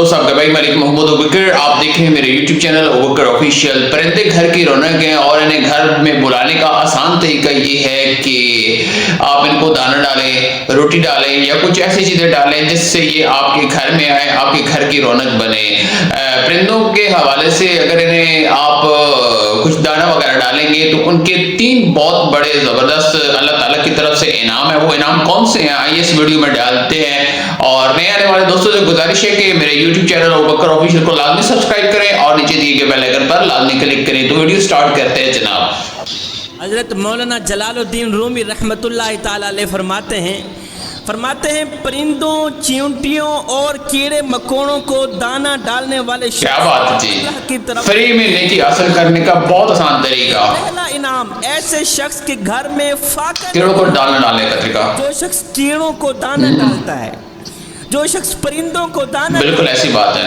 दोस्त आपका भाई मलिक मोहम्मद अबूबकर। आप देख रहे हैं मेरे YouTube चैनल अबूबकर ऑफिशियल। परिंदे घर की रौनक हैं और इन्हें घर में बुलाने का आसान तरीका ये है कि आप इनको दाना डालें, रोटी डालें या कुछ ऐसी चीज़ें डालें जिससे ये आपके घर में आए, आपके घर की रौनक बने। परिंदों के हवाले से अगर इन्हें आप कुछ दाना वगैरह डालेंगे तो उनके 3 बहुत बड़े ज़बरदस्त अल्लाह ताला की तरफ से इनाम है। वो इनाम कौन से हैं आइए इस वीडियो में डालते हैं। और नए आने वाले दोस्तों से गुजारिश है कि मेरे YouTube चैनल अबूबकर ऑफिशियल को लाजमी सब्सक्राइब करें और नीचे दिए गए बेल आइकन पर लाजमी क्लिक करें। तो वीडियो स्टार्ट करते हैं जनाब। हज़रत मौलाना जलालुद्दीन रूमी रहमतुल्लाह ताला अलैह फरमाते हैं परिंदों, चींटियों और कीड़े मकोड़ों को दाना डालने वाले क्या बात है जी, की तरफ फ्री में नेकी हासिल करने का बहुत आसान तरीका। पहला इनाम ऐसे शख्स के घर में फाका कीड़ों को दाना डालने का तरीका। जो शख्स कीड़ों को दाना डालता है, जो शख्स परिंदों को दाना, बिल्कुल ऐसी बात है,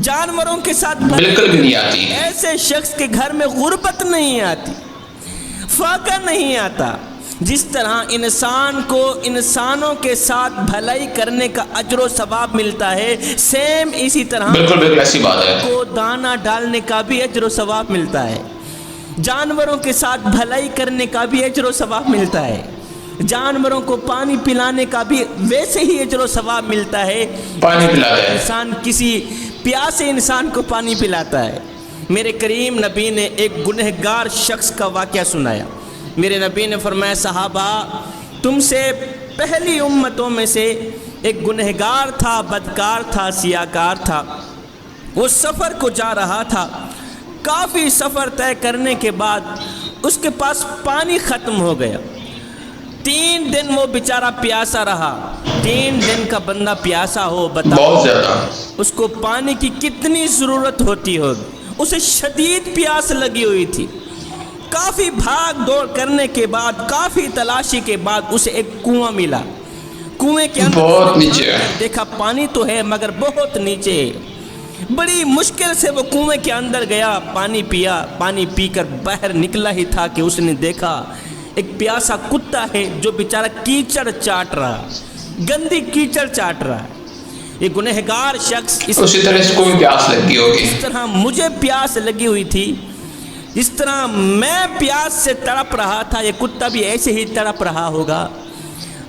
जानवरों के साथ बिल्कुल भी नहीं आती। ऐसे शख्स के घर में गुर्बत नहीं आती, फाका नहीं आता। जिस तरह इंसान को इंसानों के साथ भलाई करने का अजर सवाब मिलता है, सेम इसी तरह बिल्कुल ऐसी बात है को दाना डालने का भी अजर सवाब मिलता है। जानवरों के साथ भलाई करने का भी अजर सवाब मिलता है। जानवरों को पानी पिलाने का भी वैसे ही अजर सवाब मिलता है। पानी पिलाता है इंसान किसी प्यासे इंसान को पानी पिलाता है। मेरे करीम नबी ने एक गुनहगार शख्स का वाक़या सुनाया। मेरे नबी ने फरमाया, सहाबा तुमसे पहली उम्मतों में से एक गुनहगार था, बदकार था, सियाकार था। वो सफ़र को जा रहा था। काफ़ी सफ़र तय करने के बाद उसके पास पानी ख़त्म हो गया। 3 दिन वो बेचारा प्यासा रहा। 3 दिन का बंदा प्यासा हो, बताओ बहुत ज़्यादा उसको पानी की कितनी ज़रूरत होती होगी। उसे शदीद प्यास लगी हुई थी। काफ़ी भाग दौड़ करने के बाद, काफ़ी तलाशी के बाद उसे एक कुआं मिला। कुएं के अंदर बहुत नीचे देखा पानी तो है मगर बहुत नीचे है। बड़ी मुश्किल से वो कुएं के अंदर गया, पानी पिया। पानी पीकर बाहर निकला ही था कि उसने देखा एक प्यासा कुत्ता है जो बेचारा कीचड़ चाट रहा, गंदी कीचड़ चाट रहा है। ये गुनहगार शख्स उसी तरह इसको भी प्यास लगी होगी। इस तरह मुझे प्यास लगी हुई थी, इस तरह मैं प्यास से तड़प रहा था, ये कुत्ता भी ऐसे ही तड़प रहा होगा।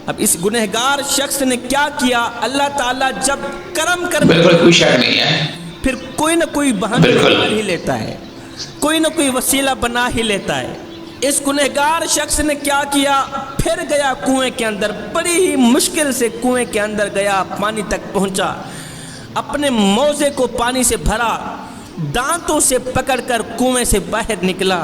अब इस गुनहगार शख्स ने क्या किया, अल्लाह ताला जब करम कर, बिल्कुल कोई शक नहीं है, फिर कोई ना कोई बहाना बना ही लेता है, कोई ना कोई वसीला बना ही लेता है। इस गुनहगार शख्स ने क्या किया, फिर गया कुएं के अंदर। बड़ी ही मुश्किल से कुएं के अंदर गया, पानी तक पहुंचा, अपने मौजे को पानी से भरा, दांतों से पकड़कर कुएं से बाहर निकला।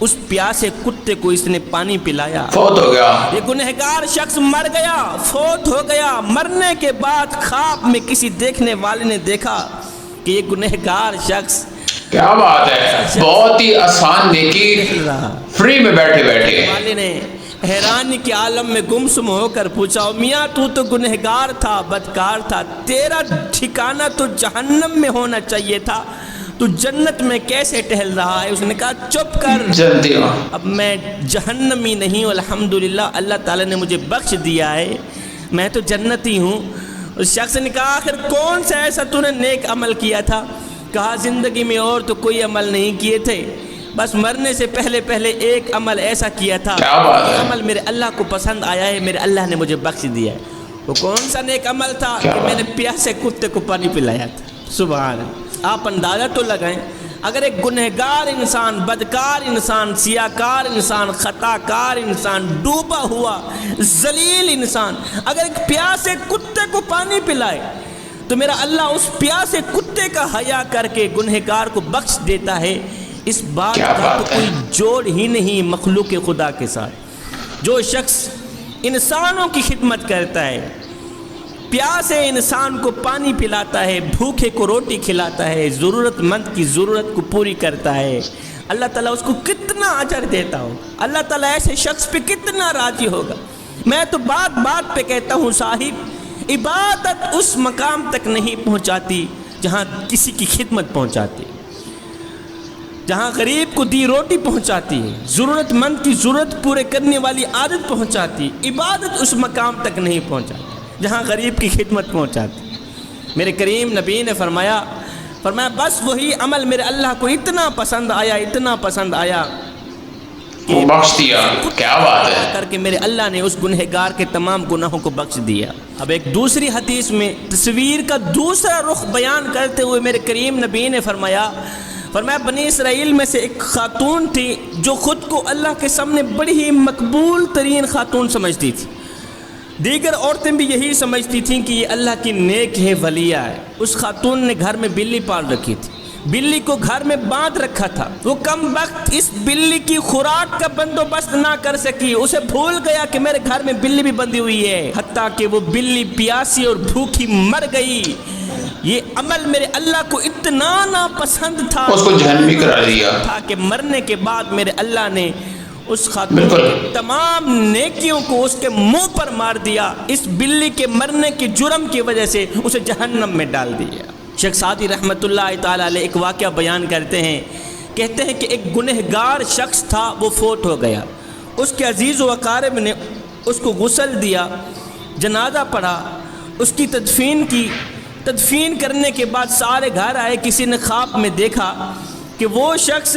उस प्यासे कुत्ते को इसने पानी पिलाया, फौत हो गया। ये गुनहगार शख्स मर गया, फौत हो गया। मरने के बाद ख्वाब में किसी देखने वाले ने देखा कि ये गुनहगार शख्स, क्या बात है, बहुत ही आसान नेकी, फ्री में बैठे बैठे। वाले ने हैरानी के आलम में गुमसुम होकर पूछा, मियाँ तू तो गुनहगार था, बदकार था, तेरा ठिकाना तो जहन्नम में होना चाहिए था, तू जन्नत में कैसे टहल रहा है? उसने कहा चुप कर, जल्दी हो, अब मैं जहन्नमी नहीं हूँ, अल्हम्दुलिल्लाह अल्लाह ताला ने मुझे बख्श दिया है, मैं तो जन्नती हूँ। उस शख्स ने कहा आखिर कौन सा ऐसा तूने नेक अमल किया था? कहा ज़िंदगी में और तो कोई अमल नहीं किए थे, बस मरने से पहले पहले एक अमल ऐसा किया था, अमल मेरे अल्लाह को पसंद आया है, मेरे अल्लाह ने मुझे बख्श दिया है। वो कौन सा नेक अमल था कि मैंने प्यासे कुत्ते को पानी पिलाया था। सुभान, आप अंदाज़ा तो लगाएं, अगर एक गुनहगार इंसान, बदकार इंसान, सियाकार इंसान, खताकार इंसान, डूबा हुआ जलील इंसान अगर एक प्यासे कुत्ते को पानी पिलाए तो मेरा अल्लाह उस प्यासे कुत्ते का हया करके गुनहगार को बख्श देता है। इस बात का तो कोई जोड़ ही नहीं मखलूक खुदा के साथ। जो शख्स इंसानों की खिदमत करता है, प्यासे इंसान को पानी पिलाता है, भूखे को रोटी खिलाता है, ज़रूरतमंद की ज़रूरत को पूरी करता है, अल्लाह ताला उसको कितना अजर देता हो, अल्लाह ताला ऐसे शख्स पे कितना राज़ी होगा। मैं तो बात बात पे कहता हूँ साहिब, इबादत उस मकाम तक नहीं पहुँचाती जहाँ किसी की खिदमत पहुँचाती, जहाँ गरीब को दी रोटी पहुँचाती है, ज़रूरतमंद की ज़रूरत पूरे करने वाली आदत पहुँचाती। इबादत उस मकाम तक नहीं पहुँचाती जहाँ गरीब की खिदमत पहुँचाती। میرے کریم نبی نے فرمایا بس وہی عمل میرے اللہ کو اتنا پسند آیا وہ بخش دیا. کیا بات ہے. کر کے میرے اللہ نے اس گنہگار کے تمام گناہوں کو بخش دیا. اب ایک دوسری حدیث میں تصویر کا دوسرا رخ بیان کرتے ہوئے میرے کریم نبی نے فرمایا بنی اسرائیل میں سے ایک خاتون تھی جو خود کو اللہ کے سامنے بڑی ہی مقبول ترین خاتون سمجھتی تھی. دیگر عورتیں بھی یہی سمجھتی تھیں کہ یہ اللہ کی نیک ہے، ولیہ ہے. اس خاتون نے گھر میں بلی پال رکھی تھی، بلی کو گھر میں باندھ رکھا تھا. وہ کم وقت اس بلی کی خوراک کا بندوبست نہ کر سکی، اسے بھول گیا کہ میرے گھر میں بلی بھی بندھی ہوئی ہے، حتیٰ کہ وہ بلی پیاسی اور بھوکی مر گئی. یہ عمل میرے اللہ کو اتنا ناپسند تھا، اس کو جہنمی قرار دیا تھا کہ مرنے کے بعد میرے اللہ نے اس خاتون کی تمام نیکیوں کو اس کے منہ پر مار دیا. اس بلی کے مرنے کے جرم کی وجہ سے اسے جہنم میں ڈال دیا. شیخ سعدی رحمۃ اللہ تعالیٰ علیہ ایک واقعہ بیان کرتے ہیں، کہتے ہیں کہ ایک گنہگار شخص تھا، وہ فوت ہو گیا. اس کے عزیز و اقارب نے اس کو غسل دیا، جنازہ پڑھا، اس کی تدفین کی. تدفین کرنے کے بعد سارے گھر آئے. کسی نے خواب میں دیکھا کہ وہ شخص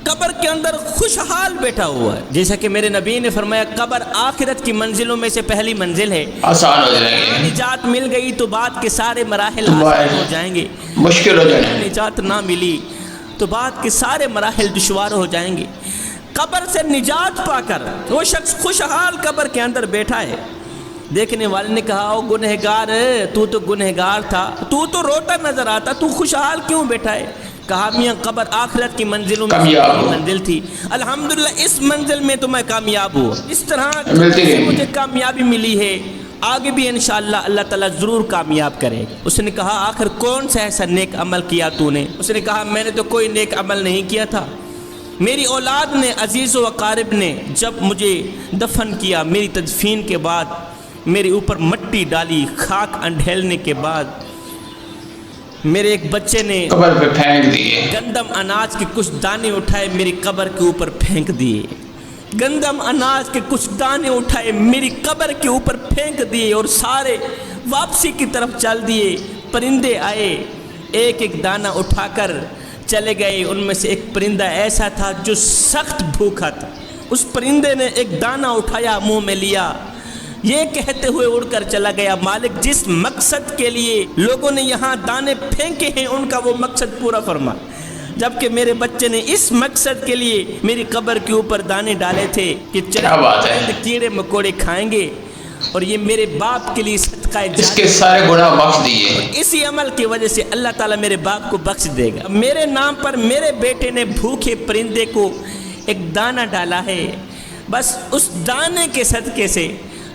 قبر کے اندر خوشحال بیٹھا ہوا ہے. جیسا کہ میرے نبی نے فرمایا قبر آخرت کی منزلوں میں سے پہلی منزل ہے. آسان ہو جائیں گے. نجات مل گئی تو بعد کے سارے مراحل آسان ہو جائیں گے. مشکل ہو جائیں گے. نجات نہ ملی تو بعد کے سارے مراحل دشوار ہو جائیں گے. قبر سے نجات پا کر وہ شخص خوشحال قبر کے اندر بیٹھا ہے. دیکھنے والے نے کہا او گنہگار، تو گنہگار تھا، تو روتا نظر آتا، تو خوشحال کیوں بیٹھا ہے؟ کہا میاں قبر آخرت کی منزلوں میں منزل تھی، الحمدللہ اس منزل میں تو میں کامیاب ہوں. اس طرح مجھے کامیابی ملی ہے، آگے بھی انشاءاللہ اللہ تعالیٰ ضرور کامیاب کرے. اس نے کہا آخر کون سا ایسا نیک عمل کیا تو نے؟ اس نے کہا میں نے تو کوئی نیک عمل نہیں کیا تھا. میری اولاد نے، عزیز و اقارب نے جب مجھے دفن کیا، میری تدفین کے بعد میرے اوپر مٹی ڈالی، خاک انڈھیلنے کے بعد میرے ایک بچے نے قبر پہ پھینک دیے. گندم اناج کے کچھ دانے اٹھائے میری قبر کے اوپر پھینک دیے. گندم اناج کے کچھ دانے اٹھائے میری قبر کے اوپر پھینک دیے اور سارے واپسی کی طرف چل دیے. پرندے آئے، ایک ایک دانہ اٹھا کر چلے گئے. ان میں سے ایک پرندہ ایسا تھا جو سخت بھوکا تھا. اس پرندے نے ایک دانہ اٹھایا، منہ میں لیا، یہ کہتے ہوئے اڑ کر چلا گیا مالک جس مقصد کے لیے لوگوں نے یہاں دانے پھینکے ہیں ان کا وہ مقصد پورا فرما. جبکہ میرے بچے نے اس مقصد کے لیے میری قبر کے اوپر دانے ڈالے تھے کہ چرند کیڑے مکوڑے کھائیں گے اور یہ میرے باپ کے لیے صدقہ جاریہ، اس کے سارے گناہ بخش دیے. اسی عمل کی وجہ سے اللہ تعالیٰ میرے باپ کو بخش دے گا. میرے نام پر میرے بیٹے نے بھوکے پرندے کو ایک دانہ ڈالا ہے، بس اس دانے کے صدقے سے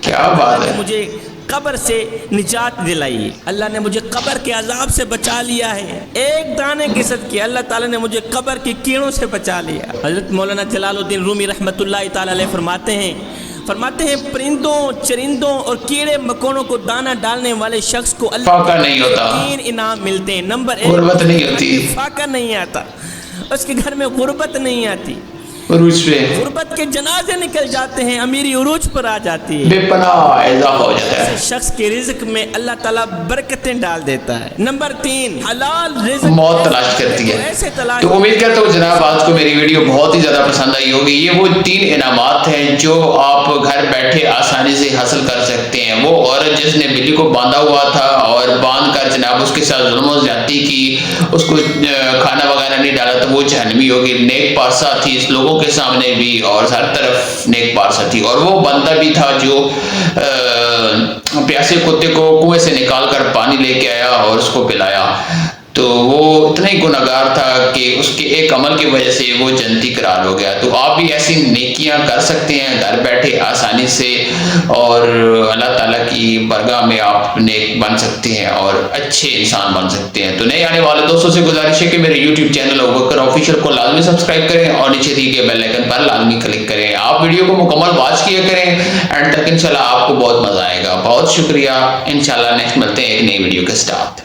کیا بات ہے، مجھے قبر سے نجات دلائی. اللہ نے مجھے قبر کے عذاب سے بچا لیا ہے. ایک دانے کے صدقے اللہ تعالیٰ نے مجھے قبر کی کیڑوں سے بچا لیا. حضرت مولانا جلال الدین رومی رحمۃ اللہ تعالیٰ علیہ فرماتے ہیں پرندوں، چرندوں اور کیڑے مکوڑوں کو دانہ ڈالنے والے شخص کو اللہ فاقہ نہیں ہوتا، 3 انعام ملتے ہیں. نمبر 1 غربت نہیں ہوتی، فاقہ نہیں آتا، اس کے گھر میں غربت نہیں آتی، عروج پہ غربت کے جنازے نکل جاتے ہیں، امیری عروج پر آ جاتی ہے، بے پناہ اضافہ ہو جاتا ہے. شخص کے رزق میں اللہ تعالیٰ برکتیں ڈال دیتا ہے. نمبر 3 حلال رزق موت تلاش کرتی ہے. ایسے تلاش. تو امید کرتا ہوں جناب آج کو میری ویڈیو بہت ہی زیادہ پسند آئی ہوگی. یہ وہ 3 انعامات ہیں جو آپ گھر بیٹھے آسانی سے حاصل کر سکتے ہیں. وہ عورت جس نے بلی کو باندھا ہوا تھا اور باندھ کر جناب اس کے ساتھ ظلم و زیادتی کی، اس کو کھانا وغیرہ نہیں ڈالا تو وہ جہنمی ہوگی. نیک پارسا تھی اس لوگوں کے سامنے بھی اور ہر طرف نیک پارسا تھی. اور وہ بندہ بھی تھا جو پیاسے کتے کو کنویں سے نکال کر پانی لے کے آیا اور اس کو پلایا. تو وہ اتنا ہی گناہگار تھا کہ اس کے ایک عمل کی وجہ سے وہ جنتی قرار ہو گیا. تو آپ بھی ایسی نیکیاں کر سکتے ہیں گھر بیٹھے آسانی سے اور اللہ تعالیٰ کی بارگاہ میں آپ نیک بن سکتے ہیں اور اچھے انسان بن سکتے ہیں. تو نئے آنے والے دوستوں سے گزارش ہے کہ میرے یوٹیوب چینل ابوبکر آفیشیل کو لازمی سبسکرائب کریں اور نیچے دیے گئے بیل آئیکن پر لازمی کلک کریں. آپ ویڈیو کو مکمل واچ کیا کریں اینڈ تک، انشاءاللہ آپ کو بہت مزہ آئے گا. بہت شکریہ. انشاءاللہ نیکسٹ ملتے ہیں ایک نئی ویڈیو کے ساتھ.